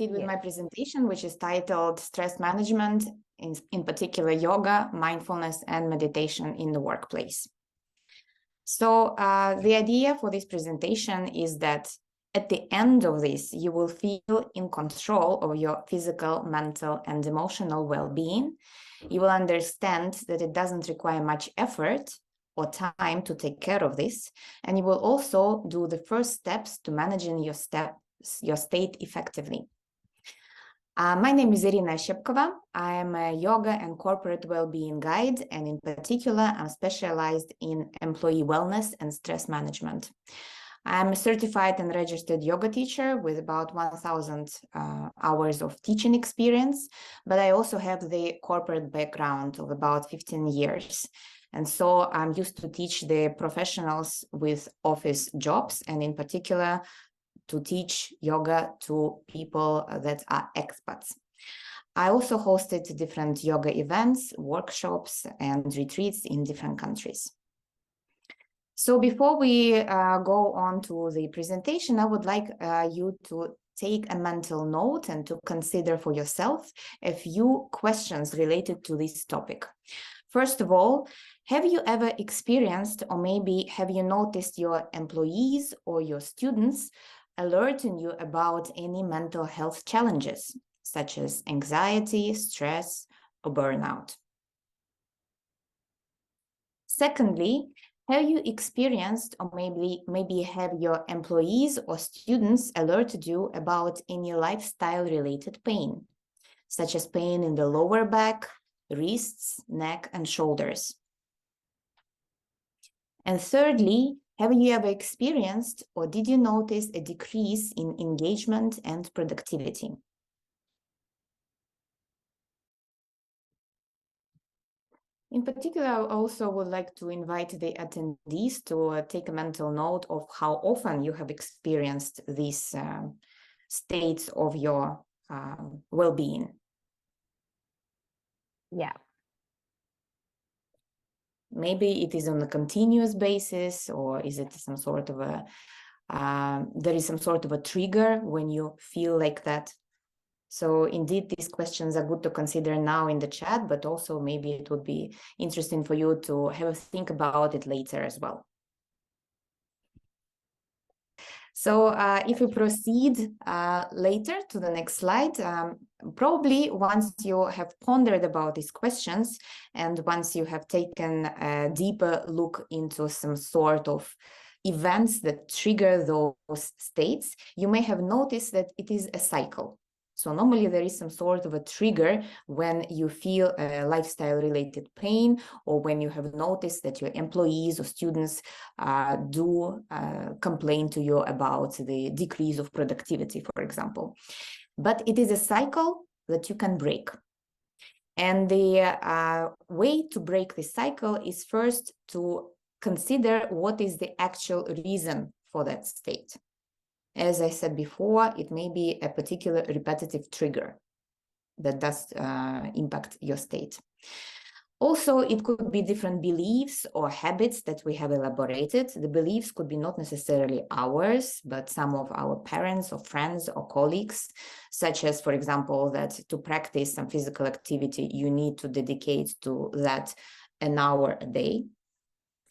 proceed with my presentation, which is titled Stress Management, in particular yoga, mindfulness, and meditation in the workplace. So the idea for this presentation is that at the end of this, you will feel in control of your physical, mental, and emotional well-being. You will understand that it doesn't require much effort or time to take care of this, and you will also do the first steps to managing your state effectively. My name is Irina Oshchepkova. I am a yoga and corporate well-being guide, and in particular, I'm specialized in employee wellness and stress management. I'm a certified and registered yoga teacher with about 1,000 hours of teaching experience, but I also have the corporate background of about 15 years. And so I'm used to teach the professionals with office jobs, and in particular, to teach yoga to people that are expats. I also hosted different yoga events, workshops, and retreats in different countries. So before we go on to the presentation, I would like you to take a mental note and to consider for yourself a few questions related to this topic. First of all, have you ever experienced, or maybe have you noticed your employees or your students alerting you about any mental health challenges, such as anxiety, stress, or burnout? Secondly, have you experienced, or maybe have your employees or students alerted you about any lifestyle-related pain, such as pain in the lower back, wrists, neck, and shoulders? And thirdly, have you ever experienced, or did you notice a decrease in engagement and productivity? In particular, I also would like to invite the attendees to take a mental note of how often you have experienced these states of your well-being. Yeah. Maybe it is on a continuous basis, or is it some sort of a, there is some sort of a trigger when you feel like that? So indeed, these questions are good to consider now in the chat, but also maybe it would be interesting for you to have a think about it later as well. So if we proceed later to the next slide, probably once you have pondered about these questions and once you have taken a deeper look into some sort of events that trigger those states, you may have noticed that it is a cycle. So normally there is some sort of a trigger when you feel a lifestyle-related pain, or when you have noticed that your employees or students do complain to you about the decrease of productivity, for example. But it is a cycle that you can break. And the way to break this cycle is first to consider what is the actual reason for that state. As I said before, it may be a particular repetitive trigger that does impact your state. Also, it could be different beliefs or habits that we have elaborated. The beliefs could be not necessarily ours, but some of our parents or friends or colleagues, such as, for example, that to practice some physical activity, you need to dedicate to that an hour a day.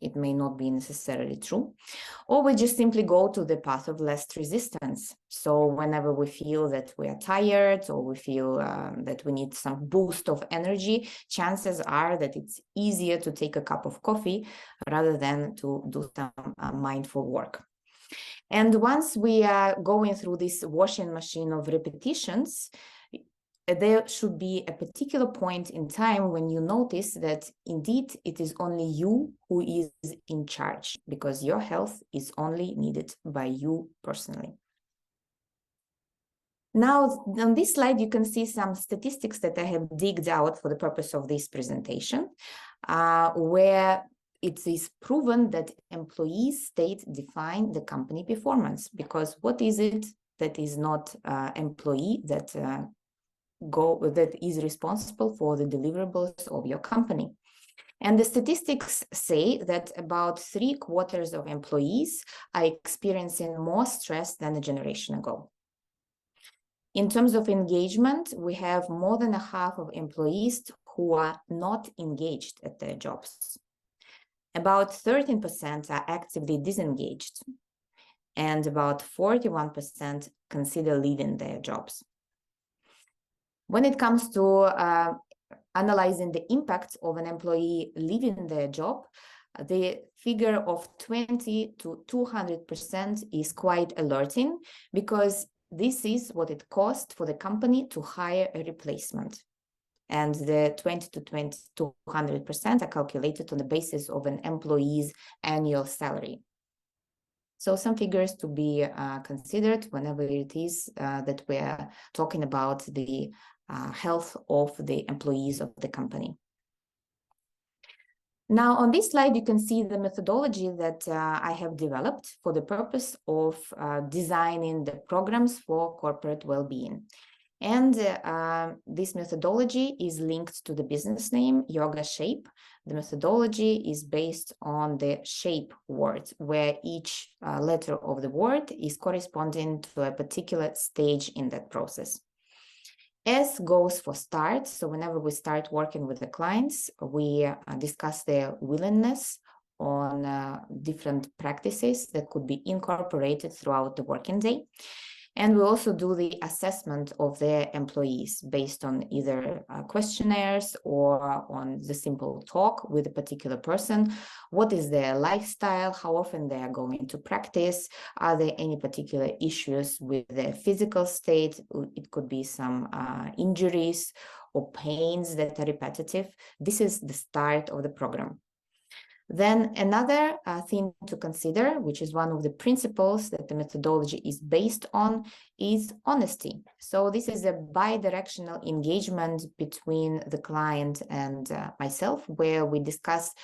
It may not be necessarily true. Or we just simply go to the path of least resistance. So whenever we feel that we are tired, or we feel that we need some boost of energy, chances are that it's easier to take a cup of coffee rather than to do some mindful work. And once we are going through this washing machine of repetitions, there should be a particular point in time when you notice that indeed it is only you who is in charge, because your health is only needed by you personally. Now, on this slide, you can see some statistics that I have digged out for the purpose of this presentation, where it is proven that employees' state define the company performance, because what is it that is not employee that is responsible for the deliverables of your company? And the statistics say that about 3/4 of employees are experiencing more stress than a generation ago. In terms of engagement, we have more than a half of employees who are not engaged at their jobs. About 13% are actively disengaged, and about 41% consider leaving their jobs. When it comes to analyzing the impact of an employee leaving their job, the figure of 20 to 200% is quite alerting, because this is what it costs for the company to hire a replacement. And the 20 to 200% are calculated on the basis of an employee's annual salary. So some figures to be considered whenever it is that we're talking about the health of the employees of the company. Now, on this slide, you can see the methodology that I have developed for the purpose of designing the programs for corporate well-being. And this methodology is linked to the business name, Yoga Shape. The methodology is based on the shape word, where each letter of the word is corresponding to a particular stage in that process. S goes for start. So whenever we start working with the clients, we discuss their willingness on different practices that could be incorporated throughout the working day. And we also do the assessment of their employees based on either questionnaires or on the simple talk with a particular person. What is their lifestyle? How often they are going to practice? Are there any particular issues with their physical state? It could be some injuries or pains that are repetitive. This is the start of the program. Then another thing to consider, which is one of the principles that the methodology is based on, is honesty. So this is a bi-directional engagement between the client and myself, where we discuss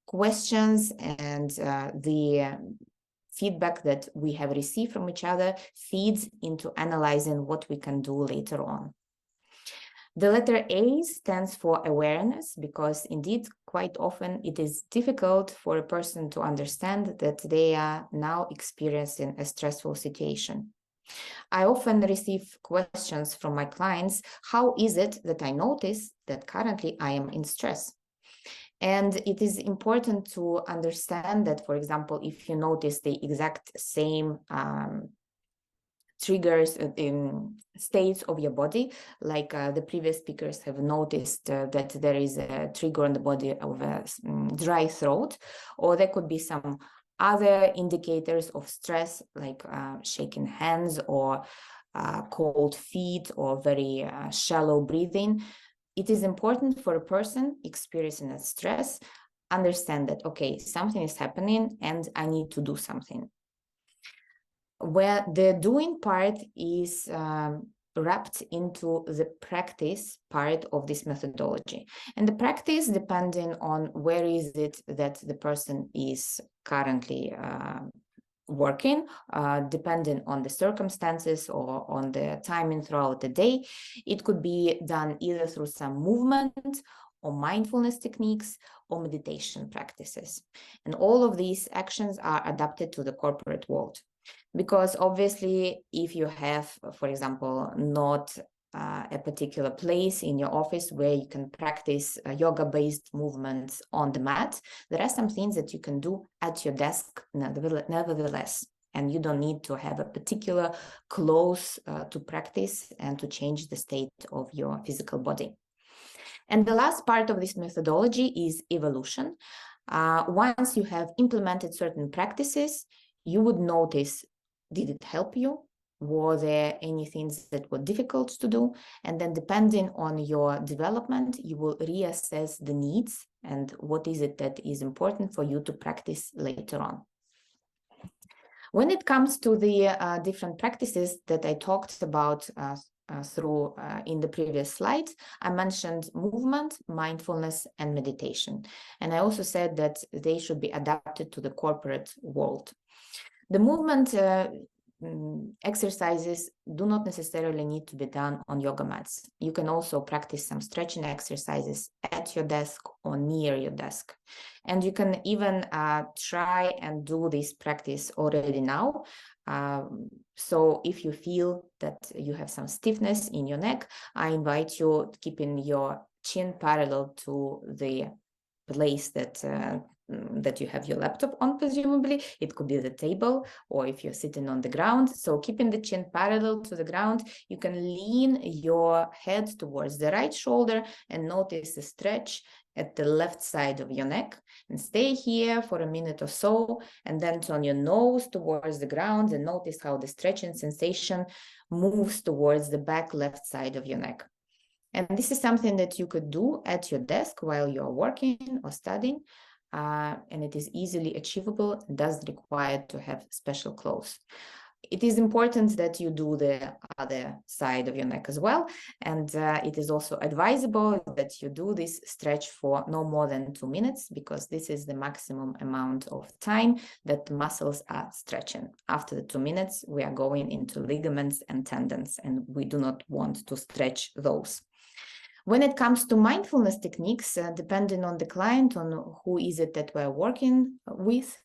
questions and the feedback that we have received from each other feeds into analyzing what we can do later on. The letter A stands for awareness, because indeed, quite often it is difficult for a person to understand that they are now experiencing a stressful situation. I often receive questions from my clients, how is it that I notice that currently I am in stress? And it is important to understand that, for example, if you notice the exact same triggers in states of your body, like the previous speakers have noticed that there is a trigger on the body of a dry throat, or there could be some other indicators of stress, like shaking hands or cold feet or very shallow breathing. It is important for a person experiencing a stress understand that, okay, something is happening and I need to do something. Where the doing part is wrapped into the practice part of this methodology. And the practice, depending on where is it that the person is currently working, depending on the circumstances or on the timing throughout the day, it could be done either through some movement or mindfulness techniques or meditation practices. And all of these actions are adapted to the corporate world. Because obviously, if you have, for example, not a particular place in your office where you can practice yoga-based movements on the mat, there are some things that you can do at your desk nevertheless. And you don't need to have a particular clothes to practice and to change the state of your physical body. And the last part of this methodology is evolution. Once you have implemented certain practices, you would notice, did it help you? Were there any things that were difficult to do? And then depending on your development, you will reassess the needs and what is it that is important for you to practice later on. When it comes to the different practices that I talked about through in the previous slides, I mentioned movement, mindfulness, and meditation. And I also said that they should be adapted to the corporate world. The movement exercises do not necessarily need to be done on yoga mats. You can also practice some stretching exercises at your desk or near your desk. And you can even try and do this practice already now. So if you feel that you have some stiffness in your neck, I invite you keeping your chin parallel to the place that you have your laptop on, presumably. It could be the table, or if you're sitting on the ground. So keeping the chin parallel to the ground, you can lean your head towards the right shoulder and notice the stretch at the left side of your neck, and stay here for a minute or so, and then turn your nose towards the ground and notice how the stretching sensation moves towards the back left side of your neck. And this is something that you could do at your desk while you're working or studying, and it is easily achievable. It doesn't require to have special clothes. It is important that you do the other side of your neck as well, and it is also advisable that you do this stretch for no more than 2 minutes, because this is the maximum amount of time that muscles are stretching. After the 2 minutes, we are going into ligaments and tendons, and we do not want to stretch those. When it comes to mindfulness techniques, depending on the client, on who is it that we're working with,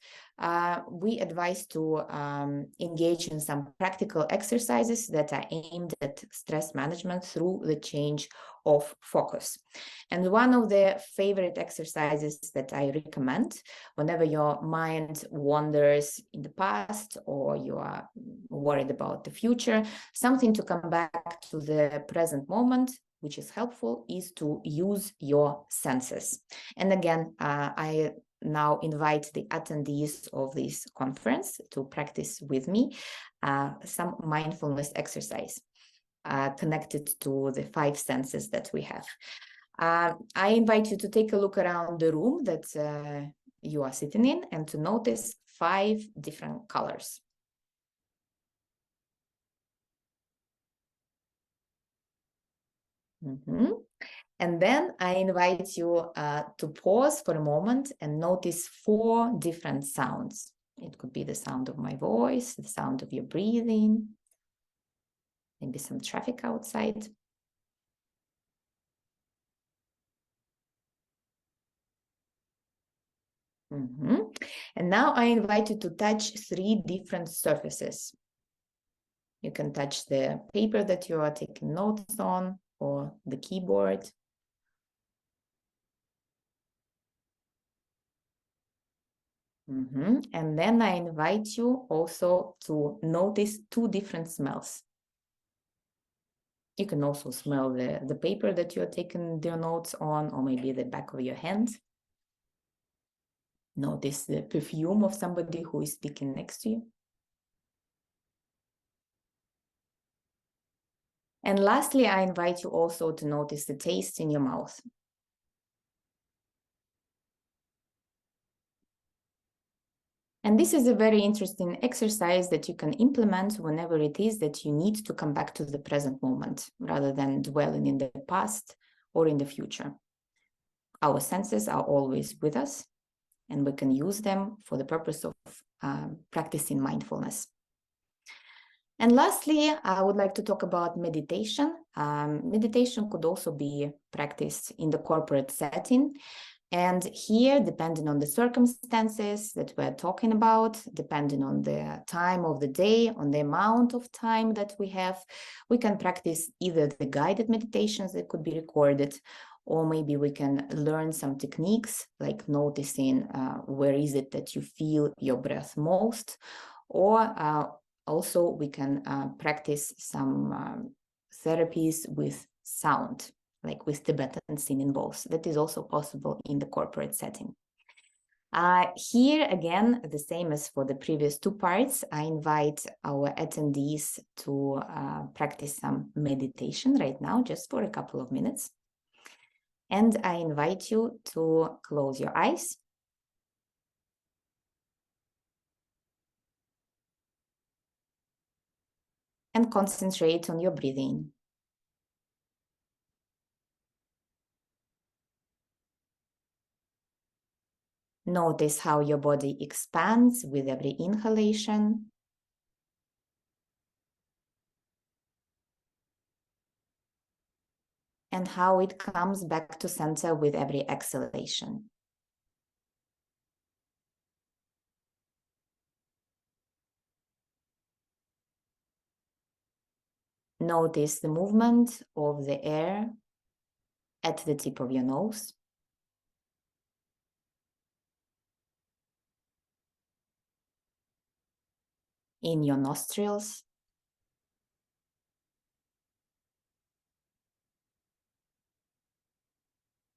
we advise to engage in some practical exercises that are aimed at stress management through the change of focus. And one of the favorite exercises that I recommend whenever your mind wanders in the past or you are worried about the future, something to come back to the present moment, which is helpful, is to use your senses. And again, I now invite the attendees of this conference to practice with me some mindfulness exercise connected to the 5 senses that we have. I invite you to take a look around the room that you are sitting in and to notice 5 different colors. And then I invite you to pause for a moment and notice 4 different sounds. It could be the sound of my voice, the sound of your breathing, maybe some traffic outside. And now I invite you to touch 3 different surfaces. You can touch the paper that you are taking notes on, or the keyboard. And then I invite you also to notice 2 different smells. You can also smell the paper that you're taking your notes on, or maybe the back of your hand. Notice the perfume of somebody who is speaking next to you. And lastly, I invite you also to notice the taste in your mouth. And this is a very interesting exercise that you can implement whenever it is that you need to come back to the present moment, rather than dwelling in the past or in the future. Our senses are always with us, and we can use them for the purpose of practicing mindfulness. And lastly, I would like to talk about meditation. Meditation could also be practiced in the corporate setting. And here, depending on the circumstances that we're talking about, depending on the time of the day, on the amount of time that we have, we can practice either the guided meditations that could be recorded, or maybe we can learn some techniques like noticing where is it that you feel your breath most, or also we can practice some therapies with sound, like with Tibetan singing bowls. That is also possible in the corporate setting. Here again, the same as for the previous 2 parts, I invite our attendees to practice some meditation right now, just for a couple of minutes. And I invite you to close your eyes. And concentrate on your breathing. Notice how your body expands with every inhalation and how it comes back to center with every exhalation. Notice the movement of the air at the tip of your nose. In your nostrils.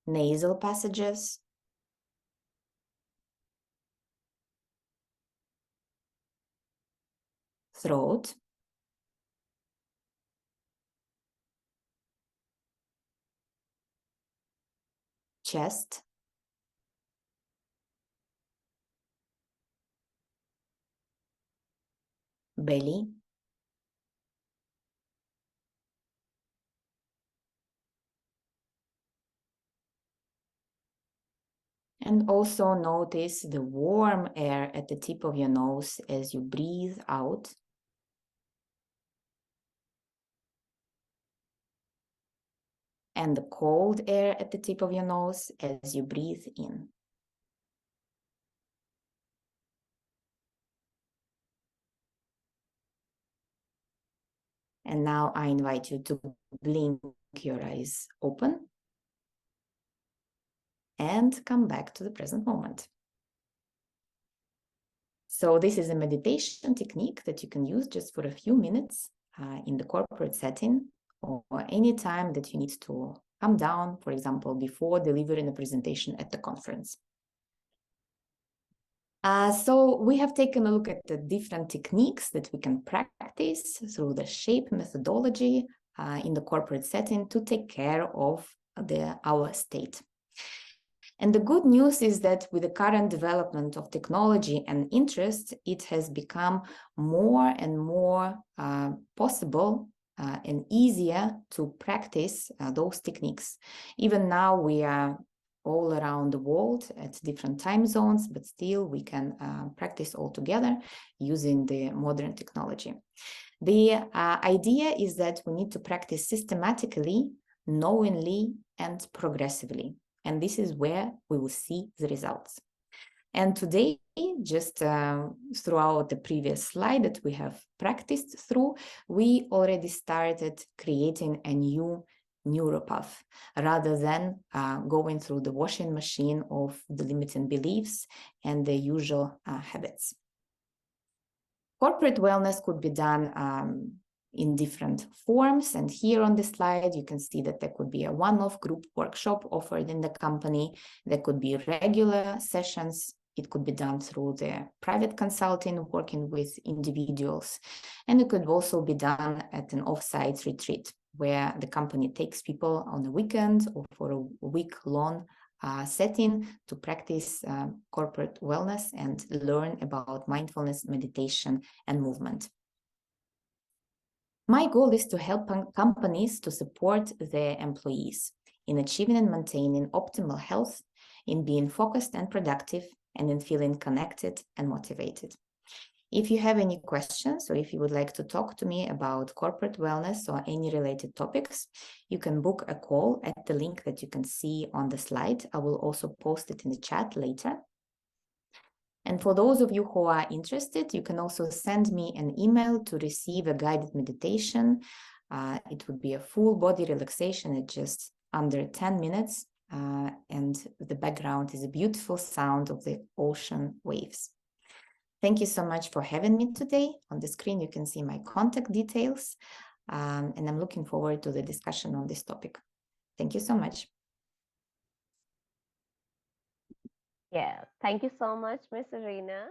Nasal passages. Throat. Chest. Belly. And also notice the warm air at the tip of your nose as you breathe out. And the cold air at the tip of your nose as you breathe in. And now I invite you to blink your eyes open and come back to the present moment. So this is a meditation technique that you can use just for a few minutes in the corporate setting, or any time that you need to calm down, for example, before delivering a presentation at the conference. So we have taken a look at the different techniques that we can practice through the SHAPE methodology in the corporate setting to take care of our state. And the good news is that with the current development of technology and interest, it has become more and more possible and easier to practice those techniques. Even now we are all around the world at different time zones, but still we can practice all together using the modern technology. The idea is that we need to practice systematically, knowingly, and progressively. And this is where we will see the results. And today, just throughout the previous slide that we have practiced through, we already started creating a new neuropath rather than going through the washing machine of the limiting beliefs and the usual habits. Corporate wellness could be done in different forms. And here on the slide, you can see that there could be a one-off group workshop offered in the company. There could be regular sessions. It could be done through the private consulting, working with individuals. And it could also be done at an off-site retreat where the company takes people on a weekend or for a week-long setting to practice corporate wellness and learn about mindfulness, meditation, and movement. My goal is to help companies to support their employees in achieving and maintaining optimal health, in being focused and productive, and in feeling connected and motivated. If you have any questions, or if you would like to talk to me about corporate wellness or any related topics, you can book a call at the link that you can see on the slide. I will also post it in the chat later. And for those of you who are interested, you can also send me an email to receive a guided meditation. It would be a full body relaxation at just under 10 minutes. And the background is a beautiful sound of the ocean waves. Thank you so much for having me today. On the screen, you can see my contact details. And I'm looking forward to the discussion on this topic. Thank you so much. Yeah, thank you so much, Miss Irina.